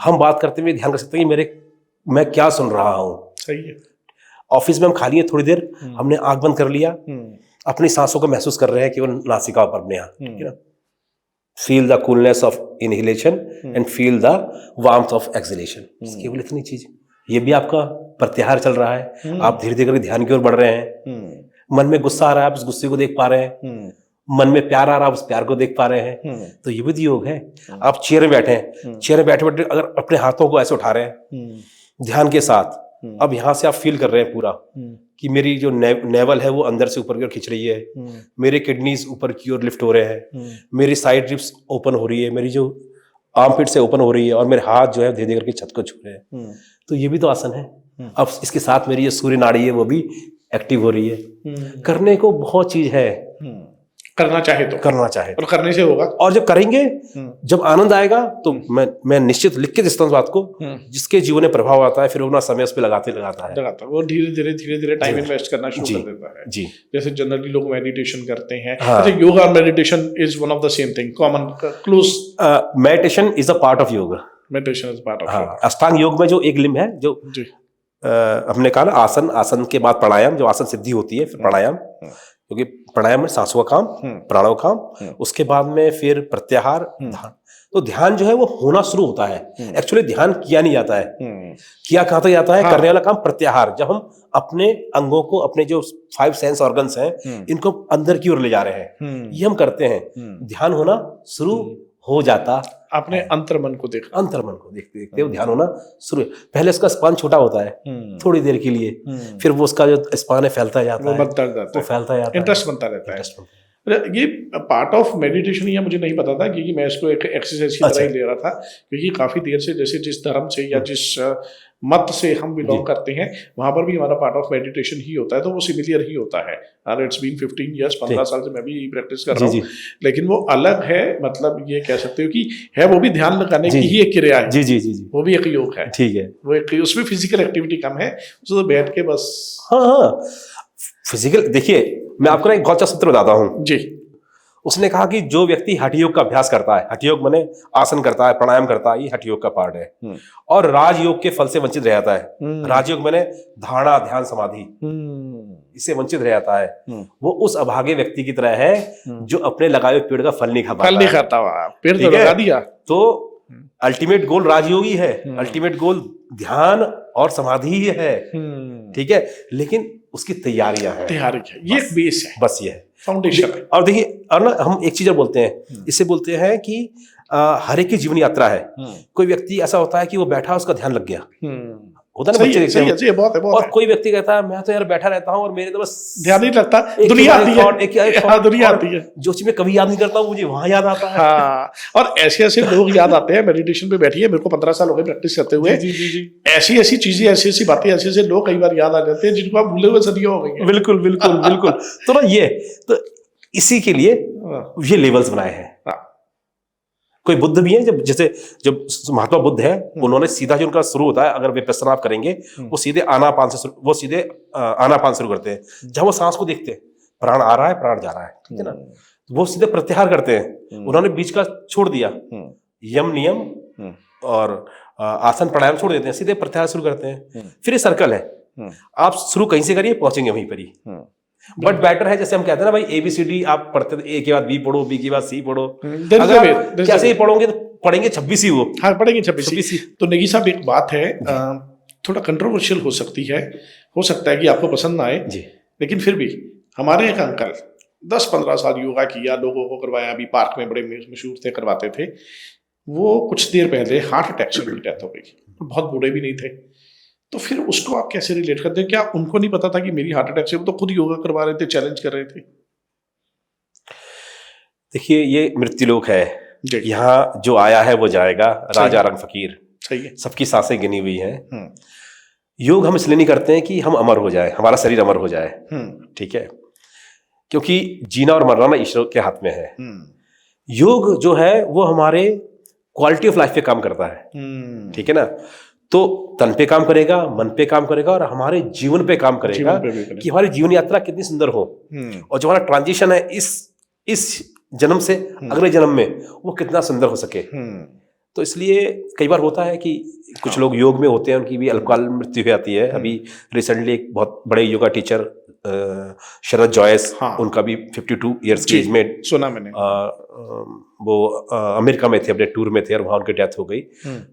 हम बात करते हुए ध्यान रख सकते हैं मैं क्या सुन रहा हूँ। सही है। ऑफिस में हम खाली है, थोड़ी देर हमने आंख बंद कर लिया, अपनी सांसों को महसूस कर रहे हैं केवल नासिका पर अपने यहाँ, ठीक है ना। Feel the coolness of inhalation and feel the warmth of exhalation. केवल इतनी चीज, ये भी आपका प्रत्याहार चल रहा है। आप धीरे धीरे ध्यान की ओर बढ़ रहे हैं। मन में गुस्सा आ रहा है, आप उस गुस्से को देख पा रहे हैं। मन में प्यार आ रहा है, आप उस प्यार को देख पा रहे हैं। तो ये भी योग है। आप चेयर में बैठे हैं, चेयर में बैठे बैठे अगर अपने हाथों को ऐसे उठा रहे हैं ध्यान के साथ, अब यहां से आप फील कर रहे हैं पूरा कि मेरी जो नेवल है वो अंदर से ऊपर की ओर खिंच रही है, मेरे किडनीज ऊपर की ओर लिफ्ट हो रहे हैं, मेरी साइड रिब्स ओपन हो रही है, मेरी जो आर्म पिट से ओपन हो रही है, और मेरे हाथ जो है धीरे धीरे करके छत को छू रहे हैं। तो ये भी तो आसन है। अब इसके साथ मेरी जो सूर्य नाड़ी है वो भी एक्टिव हो रही है। करने को बहुत चीज है, करना चाहे और करने से होगा। और जब करेंगे, जब आनंद आएगा, तो मैं निश्चित लिख के देता हूँ बात को, जिसके जीवन में प्रभाव आता है फिर वो अपना समय उस पर लगाता है। वो धीरे धीरे टाइम इन्वेस्ट करना शुरू कर देता है जी। जैसे जनरली लोग मेडिटेशन करते हैं। हाँ। अच्छा, योगा और meditation is one of the same thing, common close. Meditation is a part of yoga. Meditation is part of yoga. अष्टांग योग में जो एक लिंब है, जो हमने कहा ना, आसन के बाद प्राणायाम, जो आसन सिद्धि होती है फिर प्राणायाम, क्योंकि प्राणायाम में सांसों का काम, प्राणों का काम, उसके बाद में फिर प्रत्याहार, ध्यान। तो ध्यान जो है वो होना शुरू होता है। एक्चुअली ध्यान किया नहीं जाता है। किया कहाँ तक जाता है? हाँ। करने वाला काम प्रत्याहार, जब हम अपने अंगों को, अपने जो 5 सेंस ऑर्गन्स हैं, इनको अंदर की ओर ले जा रहे हैं, ये हम करते हैं। ध्यान होना शुरू हो जाता, अपने अंतर्मन को देखते देखते वो ध्यान होना शुरू। पहले उसका स्पान छोटा होता है थोड़ी देर के लिए, फिर वो उसका जो स्पान है फैलता जाता है, वो फैलता जाता है, इंटरेस्ट बनता रहता है। ये पार्ट ऑफ मेडिटेशन या मुझे नहीं पता था, क्योंकि मैं इसको एक एक्सरसाइज की तरह ही ले रहा था, क्योंकि काफी देर से जैसे जिस धर्म से या जिस मत से हम बिलोंग करते हैं, वहां पर भी हमारा पार्ट ऑफ मेडिटेशन ही होता है, तो वो सिमिलर ही होता है। इट्स बीन 15 ईयर्स, 15 साल से मैं भी प्रैक्टिस कर रहा हूँ, लेकिन वो अलग है। मतलब ये कह सकते हो कि है वो भी ध्यान लगाने की ही एक क्रिया है। जी, वो भी एक योग है। ठीक है, वो एक, उसमें फिजिकल एक्टिविटी कम है, उसमें बैठ के बस। हाँ, फिजिकल। देखिए, मैं आपको एक बहुत अच्छा सूत्र बताता हूँ जी। उसने कहा कि जो व्यक्ति हठ योग का अभ्यास करता है, हठ योग माने आसन करता है, प्राणायाम करता है, ये हठ योग का पार्ट है, और राजयोग के फल से वंचित रह जाता है। राजयोग माने धारणा, ध्यान, समाधि, इससे वंचित रह जाता है। वो उस अभागे व्यक्ति की तरह है जो अपने लगाए हुए पेड़ का फल नहीं खाता। पेड़ तो लगा दिया। तो अल्टीमेट गोल राजयोगी है, अल्टीमेट गोल ध्यान और समाधि ही है। ठीक है, लेकिन उसकी तैयारियां हैं, ये एक बेस है, बस ये है फाउंडेशन। और देखिए, और ना हम एक चीज और बोलते हैं, इससे बोलते हैं कि हर एक की जीवन यात्रा है। कोई व्यक्ति ऐसा होता है कि वो बैठा, उसका ध्यान लग गया, होता ना सही बच्चे है, देखते सही हैं। है, सही है, बहुत है, बहुत और है। कोई व्यक्ति कहता है मैं तो यार बैठा रहता हूँ और मेरे तो बस ध्यान नहीं लगता, एक दुनिया के बाद आती एक है। thought, एक के बाद एक हाँ, thought, दुनिया और आती है। जो चीज मैं कभी याद नहीं करता हूँ मुझे वहां याद आता है। हाँ, और ऐसे ऐसे लोग याद आते हैं। मेडिटेशन पे बैठिए, मेरे को 15 साल हो गए प्रैक्टिस करते हुए। जी जी जी। ऐसी ऐसी चीजें, ऐसी ऐसी बातें, ऐसे ऐसे लोग कई बार याद आ जाते हैं जिनको आप भूले हुए सदियों हो गई हैं। बिल्कुल बिल्कुल बिल्कुल। तो ना ये तो इसी के लिए हाँ, ये लेवल्स बनाए हैं। हाँ। कोई बुद्ध भी है, जब जैसे जब महात्मा बुद्ध है, उन्होंने सीधा जो उनका शुरू होता है, अगर विपश्यना आप करेंगे, वो सीधे आनापान शुरू करते हैं, जहां वो सांस को देखते हैं, प्राण आ रहा है, प्राण जा रहा है, ठीक है ना। वो सीधे प्रत्याहार करते हैं, उन्होंने बीच का छोड़ दिया, यम नियम और आसन प्राणायाम छोड़ देते हैं, सीधे प्रत्याहार शुरू करते हैं। फिर ये सर्कल है, आप शुरू कहीं से करिए, पहुंचेंगे वहीं पर ही। बट बेटर है, जैसे हम कहते हैं ना भाई, ABCD आप पढ़ते थे, A के बाद B पढ़ो, B के बाद C पढ़ो, अगर आप कैसे ही पढ़ोगे तो पढ़ेंगे 26 ही वो। हाँ, पढ़ेंगे 26 26 ही। तो नेगी साहब, एक बात है, थोड़ा कंट्रोवर्शियल हो सकती है, हो सकता है कि आपको पसंद ना आए जी, लेकिन फिर भी हमारे एक अंकल 10-15 साल योगा किया, लोगों को करवाया, अभी पार्क में बड़े मशहूर थे, करवाते थे। वो कुछ देर पहले हार्ट अटैक से उनकी डेथ हो गई। बहुत बूढ़े भी नहीं थे, तो फिर उसको आप कैसे रिलेट करते हैं? क्या उनको नहीं पता था कि मेरी हार्ट अटैक से, वो तो खुद योगा करवा रहे थे, चैलेंज कर रहे थे? देखिए ये मृत्युलोक है, जी, यहाँ जो आया है वो जाएगा, राजा रंग फकीर, सही है। सबकी सांसें गिनी हुई हैं। योग हम इसलिए नहीं करते हैं कि हम अमर हो जाए, हमारा शरीर अमर हो जाए, ठीक है, क्योंकि जीना और मरना ना ईश्वर के हाथ में है। योग जो है वो हमारे क्वालिटी ऑफ लाइफ पे काम करता है, ठीक है ना। तो तन पे काम करेगा, मन पे काम करेगा, और हमारे जीवन पे काम करेगा कि हमारी जीवन यात्रा कितनी सुंदर हो, और जो हमारा ट्रांजिशन है इस जन्म से अगले जन्म में, वो कितना सुंदर हो सके। तो इसलिए कई बार होता है कि कुछ लोग योग में होते हैं, उनकी भी अल्पकाल मृत्यु हो जाती है। अभी रिसेंटली एक बहुत बड़े योगा टीचर शरद जॉयस, उनका भी 52 ईयर्स की एज में, सुना मैंने, वो अमेरिका में थे, अपने टूर में थे, और वहां उनकी डेथ हो गई।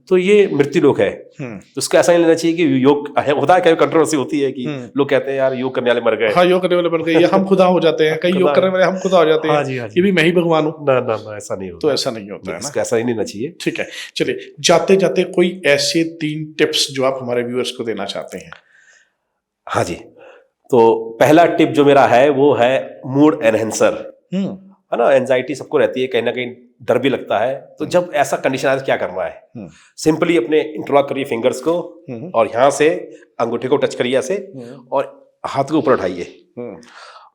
तो ये मृत्यु लोक है, तो उसका ऐसा नहीं लेना चाहिए कि योग होता है। क्या कंट्रोवर्सी होती है कि लोग कहते हैं यार योग करने वाले मर गए, हाँ, योग करने वाले मर गए, हम खुदा हो जाते हैं, कई योग करने वाले हम खुदा हो जाते हैं, ये भी मैं ही भगवान हूँ। ना ऐसा नहीं होता, तो ऐसा नहीं होता है ना, इसका ऐसा ही नहीं लेना चाहिए। ठीक है, चलिए जाते जाते कोई ऐसे 3 टिप्स जो आप हमारे व्यूअर्स को देना चाहते हैं? हाँ जी, तो पहला टिप जो मेरा है वो है मूड एनहेंसर, है ना। एंजाइटी सबको रहती है, कहीं ना कहीं डर भी लगता है, तो जब ऐसा कंडीशन आए तो क्या करना है? सिंपली अपने इंटरलॉक करिए फिंगर्स को, और यहाँ से अंगूठे को टच करिए ऐसे, और हाथ को ऊपर उठाइए,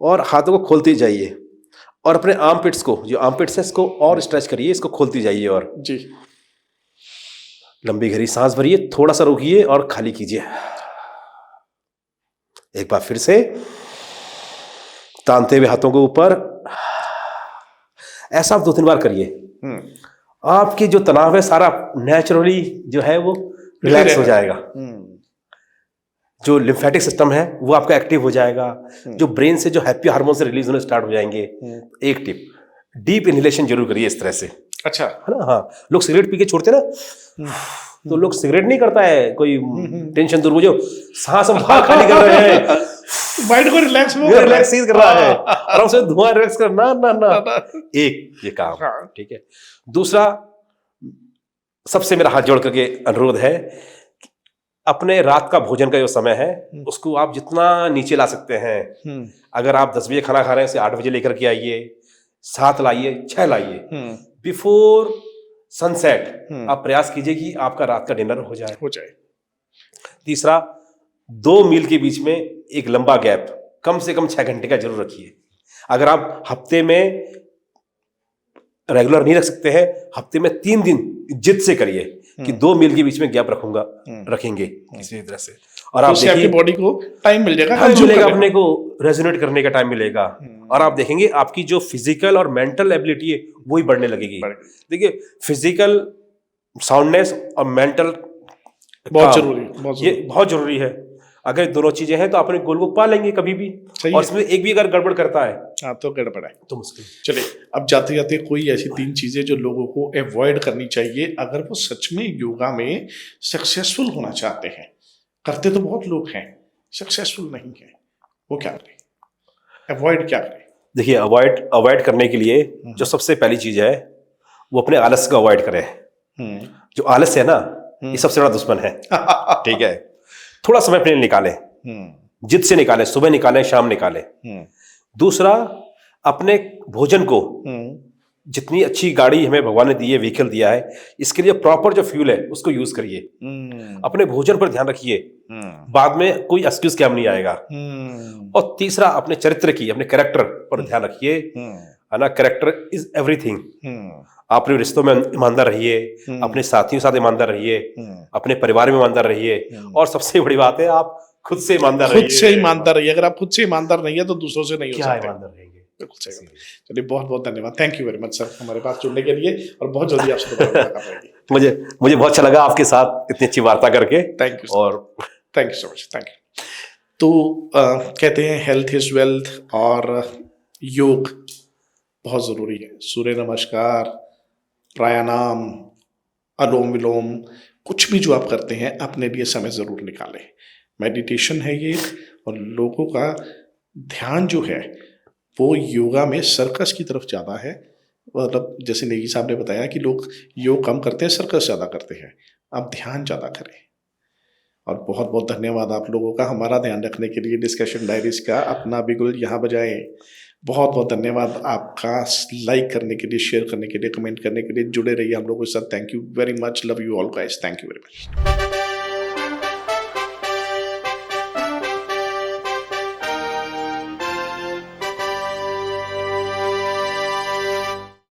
और हाथों को खोलते जाइए, और अपने आर्म पिट्स को, जो आर्म पिट्स है, इसको और स्ट्रेच करिए, इसको खोलती जाइए, और जी, लंबी गहरी सांस भरिए, थोड़ा सा रुकिए और खाली कीजिए। एक बार फिर से तानते हुए हाथों को ऊपर, ऐसा आप 2-3 बार करिए। आपकी जो तनाव है सारा नेचुरली जो है वो रिलैक्स हो जाएगा, जो लिम्फेटिक सिस्टम है वो आपका एक्टिव हो जाएगा, जो ब्रेन से जो हैप्पी हार्मोन से रिलीज होने स्टार्ट हो जाएंगे। एक टिप, डीप इनहेलेशन जरूर करिए इस तरह से, अच्छा, है ना। हाँ, लोग सिगरेट पी के छोड़ते ना, तो लोग सिगरेट नहीं करता है, कोई टेंशन दूर, वो जो सांस हम बाहर खाली कर रहे हैं, माइंड को रिलैक्स कर रहा है, और उसे धुआं रिलैक्स करना ना एक ये काम, ठीक है। दूसरा, सबसे मेरा हाथ जोड़ करके अनुरोध है, अपने रात का भोजन का जो समय है उसको आप जितना नीचे ला सकते हैं, अगर आप 10 बजे खाना खा रहे हैं, उसे 8 बजे लेकर के आइए, 7 लाइए, 6 लाइए, बिफोर सनसेट आप प्रयास कीजिए कि आपका रात का डिनर हो जाए। तीसरा, 2 मील के बीच में एक लंबा गैप, कम से कम 6 घंटे का जरूर रखिए। अगर आप हफ्ते में रेगुलर नहीं रख सकते हैं, हफ्ते में 3 दिन जिद से करिए कि 2 मील के बीच में गैप रखेंगे किसी तरह से, और आप देखिए बॉडी को टाइम मिल जाएगा, अपने को रेजोनेट करने का टाइम मिलेगा, और आप देखेंगे आपकी जो फिजिकल और मेंटल एबिलिटी है वो ही बढ़ने लगेगी। देखिए, फिजिकल साउंडनेस और मेंटल बहुत जरूरी, ये बहुत जरूरी है। अगर दोनों चीजें हैं तो अपने गोल को पा लेंगे कभी भी, और इसमें एक भी अगर गड़बड़ करता है, हाँ, तो गड़बड़ है, तो मुश्किल। चलिए, अब जाते जाते कोई ऐसी 3 चीजें जो लोगों को अवॉइड करनी चाहिए अगर वो सच में योगा में सक्सेसफुल होना चाहते हैं? करते तो बहुत लोग हैं, सक्सेसफुल नहीं है, वो क्या करें, अवॉइड क्या करें? देखिए, अवॉइड करने के लिए जो सबसे पहली चीज है वो अपने आलस को अवॉइड करें। जो आलस है ना, ये सबसे बड़ा दुश्मन है, ठीक है। थोड़ा समय अपने लिए निकालें, जिद से निकालें, सुबह निकालें, शाम निकालें। दूसरा, अपने भोजन को, जितनी अच्छी गाड़ी हमें भगवान ने दी है, व्हीकल दिया है, इसके लिए प्रॉपर जो फ्यूल है उसको यूज करिए। अपने भोजन पर ध्यान रखिए, बाद में कोई एक्सक्यूज काम नहीं आएगा। और तीसरा, अपने चरित्र की, अपने कैरेक्टर पर ध्यान रखिए, है ना। Character is everything. आप अपने रिश्तों में ईमानदार रहिए, अपने साथियों के साथ ईमानदार रहिए, अपने परिवार में ईमानदार रहिए, और सबसे बड़ी बात है, आप खुद से ईमानदार रहिए। खुद से ईमानदार रहिए। अगर आप खुद से ईमानदार नहीं है तो दूसरों से नहीं हो सकते। ईमानदार रहेंगे। बिल्कुल सही। चलिए, बहुत बहुत धन्यवाद। Thank you very much sir, हमारे पास जुड़ने के लिए, और बहुत जल्दी आपसे दोबारा मुलाकात होगी। मुझे बहुत अच्छा लगा आपके साथ इतनी अच्छी वार्ता करके। Thank you. और thank you so much. Thank you. तो कहते हैं हेल्थ इज वेल्थ, और योग बहुत ज़रूरी है। सूर्य नमस्कार, प्राणायाम, अनुलोम विलोम, कुछ भी जो आप करते हैं, अपने लिए समय ज़रूर निकालें। मेडिटेशन है ये, और लोगों का ध्यान जो है वो योगा में सर्कस की तरफ ज़्यादा है। मतलब जैसे नेगी साहब ने बताया कि लोग योग कम करते हैं, सर्कस ज़्यादा करते हैं। आप ध्यान ज़्यादा करें। और बहुत बहुत धन्यवाद आप लोगों का हमारा ध्यान रखने के लिए। डिस्कशन डायरीज का अपना बिगुल यहाँ बजाएं। बहुत बहुत धन्यवाद आपका लाइक करने के लिए, शेयर करने के लिए, कमेंट करने के लिए। जुड़े रहिए हम लोगों के साथ। Thank you very much. Love you all guys. Thank you very much.